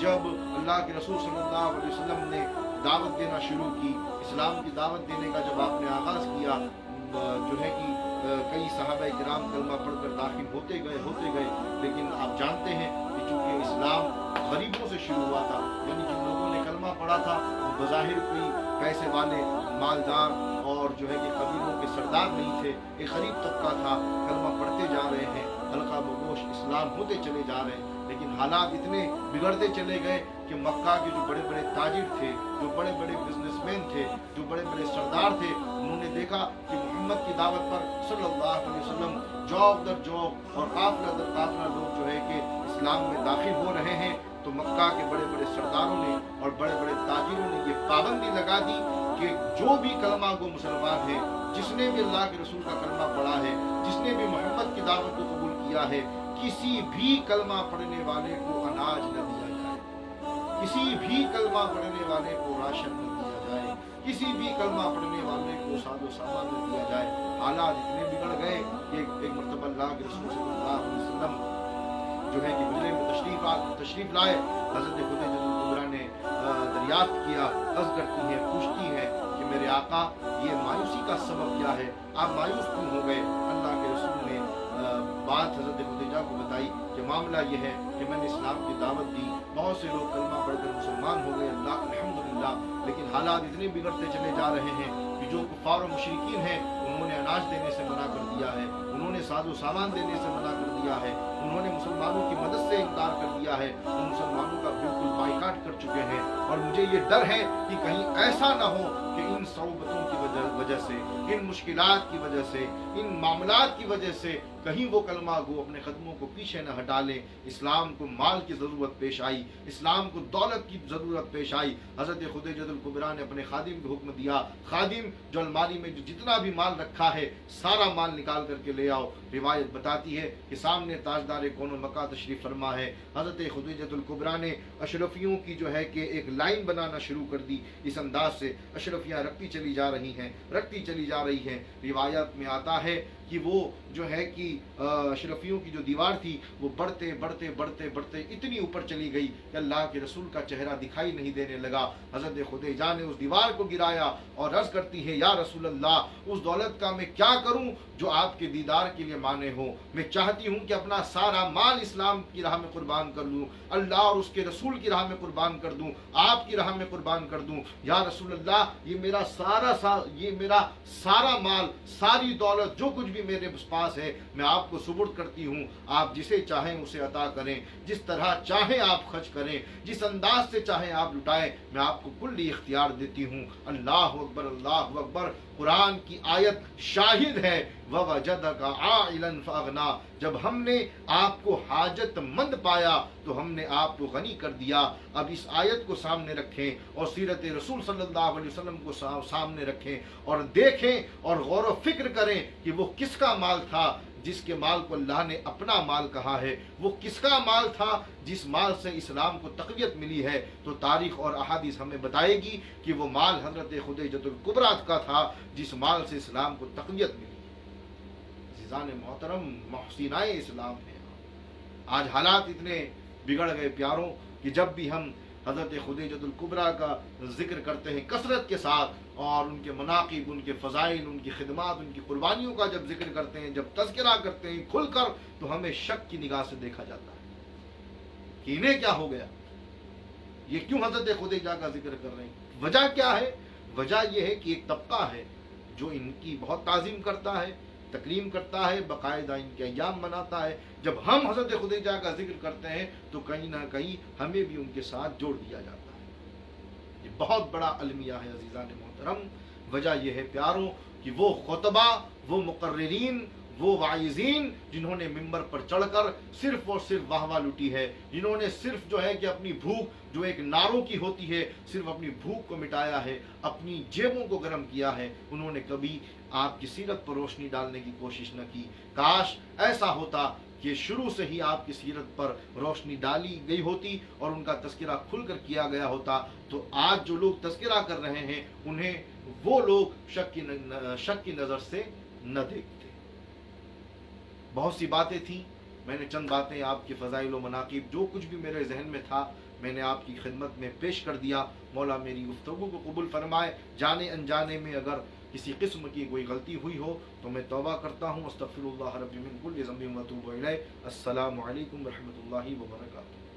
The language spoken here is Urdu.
جب اللہ کے رسول صلی اللہ علیہ وسلم نے دعوت دینا شروع کی، اسلام کی دعوت دینے کا جب آپ نے آغاز کیا، جو ہے کہ کئی صحابہ کرام کلمہ پڑھ کر داخل ہوتے گئے، لیکن آپ جانتے ہیں کہ چونکہ اسلام غریبوں سے شروع ہوا تھا، یعنی جن لوگوں نے کلمہ پڑھا تھا وہ بظاہر کوئی پیسے والے مالدار اور جو ہے کہ قبیلوں کے سردار نہیں تھے، ایک غریب طبقہ تھا، کلمہ پڑھتے جا رہے ہیں، حلقہ بگوش اسلام ہوتے چلے جا رہے ہیں، لیکن حالات اتنے بگڑتے چلے گئے کہ مکہ کے جو بڑے بڑے تاجر تھے، جو بڑے بڑے بزنس مین تھے، جو بڑے بڑے سردار تھے، انہوں نے دیکھا کہ محمد کی دعوت پر صلی اللہ علیہ وسلم جوق در جوق اور قافلہ در قافلہ لوگ جو ہے کہ اسلام میں داخل ہو رہے ہیں، تو مکہ کے بڑے بڑے سرداروں نے اور بڑے بڑے تاجروں نے یہ پابندی لگا دی کہ جو بھی کلمہ گو مسلمان ہے، جس نے بھی اللہ کے رسول کا کلمہ پڑھا ہے، جس نے بھی محمد کی دعوت کو قبول کیا ہے، کسی بھی کلمہ پڑھنے والے کو اناج نہ دیا جائے، کسی بھی کلمہ پڑھنے والے کو راشن نہ دیا جائے، کسی بھی کلمہ پڑھنے والے کو ساز و سامان نہ دیا جائے۔ حالات اتنے بگڑ گئے کہ ایک مرتبہ اللہ کے رسول صلی اللہ علیہ وسلم جو ہے کہ حجرے میں تشریف لائے، حضرت خدیجہ کبریٰ نے دریافت کیا، عرض کرتی ہیں، پوچھتی ہیں کہ میرے آقا یہ مایوسی کا سبب کیا ہے، آپ مایوس کیوں ہو گئے؟ اللہ کے رسول نے بات حضرت خدیجہ کو بتائی کہ معاملہ یہ ہے کہ میں نے اسلام کی دعوت دی، بہت سے لوگ کلمہ پڑھ کر مسلمان ہو گئے، اللہ الحمدللہ، لیکن حالات اتنے بگڑتے چلے جا رہے ہیں کہ جو کفار و مشرکین ہیں انہوں نے اناج دینے سے منع کر دیا ہے، انہوں نے ساز و سامان دینے سے منع کر دیا ہے، انہوں نے مسلمانوں کی مدد سے انکار کر دیا ہے، وہ مسلمانوں کا بالکل بائیکاٹ کر چکے ہیں، اور مجھے یہ ڈر ہے کہ کہیں ایسا نہ ہو کہ ان صعوبتوں کی وجہ سے، ان مشکلات کی وجہ سے، ان معاملات کی وجہ سے کہیں وہ کلمہ گو اپنے قدموں کو پیچھے نہ ہٹا لیں۔ اسلام کو مال کی ضرورت پیش آئی، اسلام کو دولت کی ضرورت پیش آئی، حضرت خدیجہ کبریٰ نے اپنے خادم کو حکم دیا، خادم جو الماری میں جو جتنا بھی مال رکھا ہے سارا مال نکال کر کے لے آؤ۔ روایت بتاتی ہے کہ سامنے تاجدار کون مکہ تشریف فرما ہے، حضرت خدیجہ کبریٰ نے اشرفیوں کی جو ہے کہ ایک لائن بنانا شروع کر دی، اس انداز سے اشرفیاں رکھتی چلی جا رہی ہیں۔ روایت میں آتا ہے کہ وہ جو ہے کہ اشرفیوں کی جو دیوار تھی وہ بڑھتے اتنی اوپر چلی گئی کہ اللہ کے رسول کا چہرہ دکھائی نہیں دینے لگا۔ حضرت خدیجہ نے اس دیوار کو گرایا اور عرض کرتی ہے، یا رسول اللہ، اس دولت کا میں کیا کروں جو آپ کے دیدار کے لیے مانے ہو؟ میں چاہتی ہوں کہ اپنا سارا مال اسلام کی راہ میں قربان کر دوں، اللہ اور اس کے رسول کی راہ میں قربان کر دوں، آپ کی راہ میں قربان کر دوں۔ یا رسول اللہ، یہ میرا سارا مال، ساری دولت، جو کچھ بھی میرے پاس ہے، میں آپ کو سپرد کرتی ہوں، آپ جسے چاہیں اسے عطا کریں، جس طرح چاہیں آپ خرچ کریں، جس انداز سے چاہیں آپ لٹائیں، میں آپ کو کلی اختیار دیتی ہوں۔ اللہ اکبر، اللہ اکبر۔ قرآن کی آیت شاہد ہے، وَوَجَدَكَ عَائِلًا فَأَغْنَىٰ، جب ہم نے آپ کو حاجت مند پایا تو ہم نے آپ کو غنی کر دیا۔ اب اس آیت کو سامنے رکھیں اور سیرت رسول صلی اللہ علیہ وسلم کو سامنے رکھیں اور دیکھیں اور غور و فکر کریں کہ وہ کس کا مال تھا جس کے مال کو اللہ نے اپنا مال کہا ہے، وہ کس کا مال تھا جس مال سے اسلام کو تقویت ملی ہے۔ تو تاریخ اور احادیث ہمیں بتائے گی کہ وہ مال حضرت خدیجہ کبریٰ کا تھا جس مال سے اسلام کو تقویت ملی۔ عزیزان محترم، محسنائے اسلام ہیں، آج حالات اتنے بگڑ گئے پیاروں کہ جب بھی ہم حضرت خدیجہ کبریٰ کا ذکر کرتے ہیں کثرت کے ساتھ، اور ان کے مناقب، ان کے فضائل، ان کی خدمات، ان کی قربانیوں کا جب ذکر کرتے ہیں، جب تذکرہ کرتے ہیں کھل کر، تو ہمیں شک کی نگاہ سے دیکھا جاتا ہے کہ انہیں کیا ہو گیا، یہ کیوں حضرت خدیجہ کا ذکر کر رہے ہیں؟ وجہ کیا ہے؟ وجہ یہ ہے کہ ایک طبقہ ہے جو ان کی بہت تعظیم کرتا ہے، تکریم کرتا ہے، باقاعدہ ان کے ایام مناتا ہے۔ جب ہم حضرت خدیجہ کا ذکر کرتے ہیں تو کہیں نہ کہیں ہمیں بھی ان کے ساتھ جوڑ دیا جاتا ہے۔ یہ بہت بڑا المیہ ہے عزیزان محترم۔ وجہ یہ ہے پیاروں کہ وہ خطبہ، وہ مقررین، وہ واعظین جنہوں نے ممبر پر چڑھ کر صرف اور صرف واہ واہ لوٹی ہے، جنہوں نے صرف جو ہے کہ اپنی بھوک جو ایک ناروں کی ہوتی ہے، صرف اپنی بھوک کو مٹایا ہے، اپنی جیبوں کو گرم کیا ہے، انہوں نے کبھی آپ کی سیرت پر روشنی ڈالنے کی کوشش نہ کی۔ کاش ایسا ہوتا کہ شروع سے ہی آپ کی سیرت پر روشنی ڈالی گئی ہوتی اور ان کا تذکرہ کھل کر کیا گیا ہوتا، تو آج جو لوگ تذکرہ کر رہے ہیں انہیں وہ لوگ شک کی نظر سے نہ دیکھتے۔ بہت سی باتیں تھیں میں نے چند باتیں آپ کے فضائل و مناقب جو کچھ بھی میرے ذہن میں تھا میں نے آپ کی خدمت میں پیش کر دیا. مولا میری گفتگو کو قبول فرمائے. جانے انجانے میں اگر کسی قسم کی کوئی غلطی ہوئی ہو تو میں توبہ کرتا ہوں. استغفر اللہ ربی من کل ذنب و اتوب الیہ. السلام علیکم ورحمۃ اللہ وبرکاتہ.